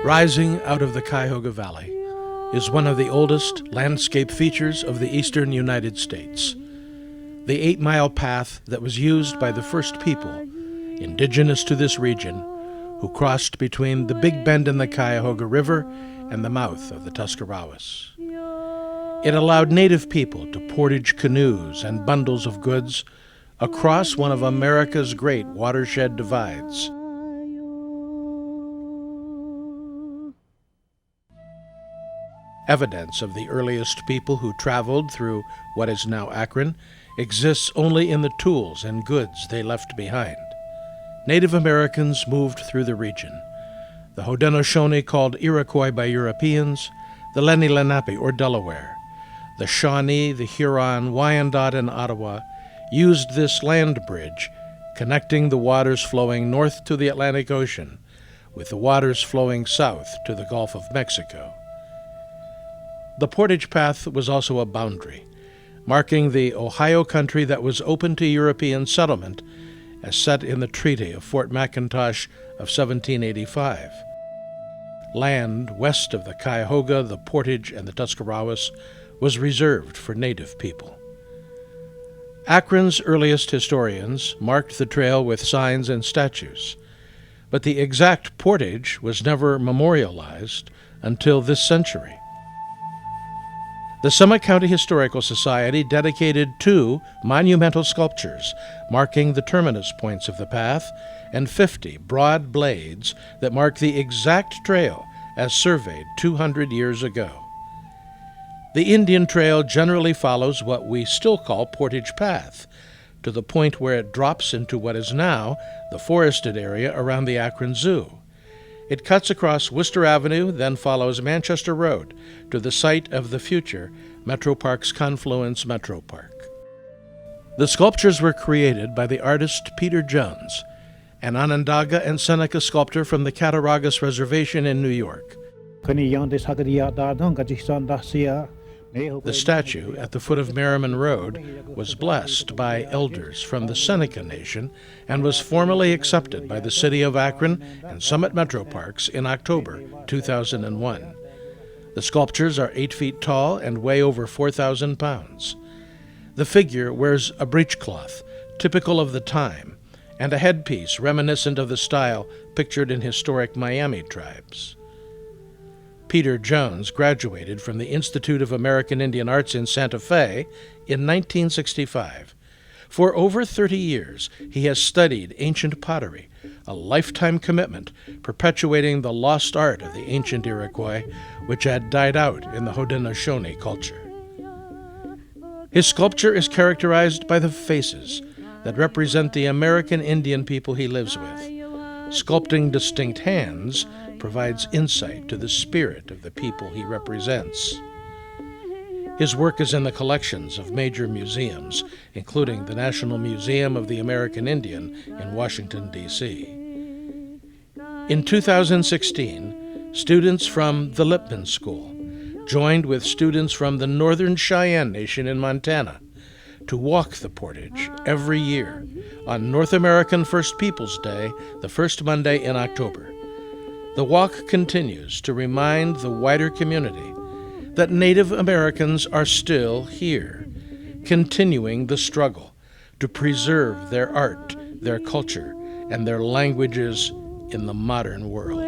Rising out of the Cuyahoga Valley is one of the oldest landscape features of the eastern United States. The 8-mile path that was used by the first people, indigenous to this region, who crossed between the Big Bend in the Cuyahoga River and the mouth of the Tuscarawas. It allowed native people to portage canoes and bundles of goods across one of America's great watershed divides. Evidence of the earliest people who traveled through what is now Akron exists only in the tools and goods they left behind. Native Americans moved through the region. The Haudenosaunee, called Iroquois by Europeans, the Lenni Lenape, or Delaware, the Shawnee, the Huron, Wyandot, and Ottawa used this land bridge, connecting the waters flowing north to the Atlantic Ocean with the waters flowing south to the Gulf of Mexico. The Portage Path was also a boundary, marking the Ohio country that was open to European settlement as set in the Treaty of Fort McIntosh of 1785. Land west of the Cuyahoga, the Portage, and the Tuscarawas was reserved for native people. Akron's earliest historians marked the trail with signs and statues, but the exact portage was never memorialized until this century. The Summit County Historical Society dedicated 2 monumental sculptures marking the terminus points of the path and 50 broad blades that mark the exact trail as surveyed 200 years ago. The Indian Trail generally follows what we still call Portage Path, to the point where it drops into what is now the forested area around the Akron Zoo. It cuts across Worcester Avenue, then follows Manchester Road to the site of the future Metro Parks Confluence Metro Park. The sculptures were created by the artist Peter Jones, an Onondaga and Seneca sculptor from the Cattaraugus Reservation in New York. The statue at the foot of Merriman Road was blessed by elders from the Seneca Nation and was formally accepted by the City of Akron and Summit Metro Parks in October 2001. The sculptures are 8 feet tall and weigh over 4,000 pounds. The figure wears a breechcloth, typical of the time, and a headpiece reminiscent of the style pictured in historic Miami tribes. Peter Jones graduated from the Institute of American Indian Arts in Santa Fe in 1965. For over 30 years, he has studied ancient pottery, a lifetime commitment perpetuating the lost art of the ancient Iroquois, which had died out in the Haudenosaunee culture. His sculpture is characterized by the faces that represent the American Indian people he lives with. Sculpting distinct hands provides insight to the spirit of the people he represents. His work is in the collections of major museums, including the National Museum of the American Indian in Washington, D.C. In 2016, students from the Lippman School joined with students from the Northern Cheyenne Nation in Montana to walk the Portage every year on North American First Peoples Day, the first Monday in October. The walk continues to remind the wider community that Native Americans are still here, continuing the struggle to preserve their art, their culture, and their languages in the modern world.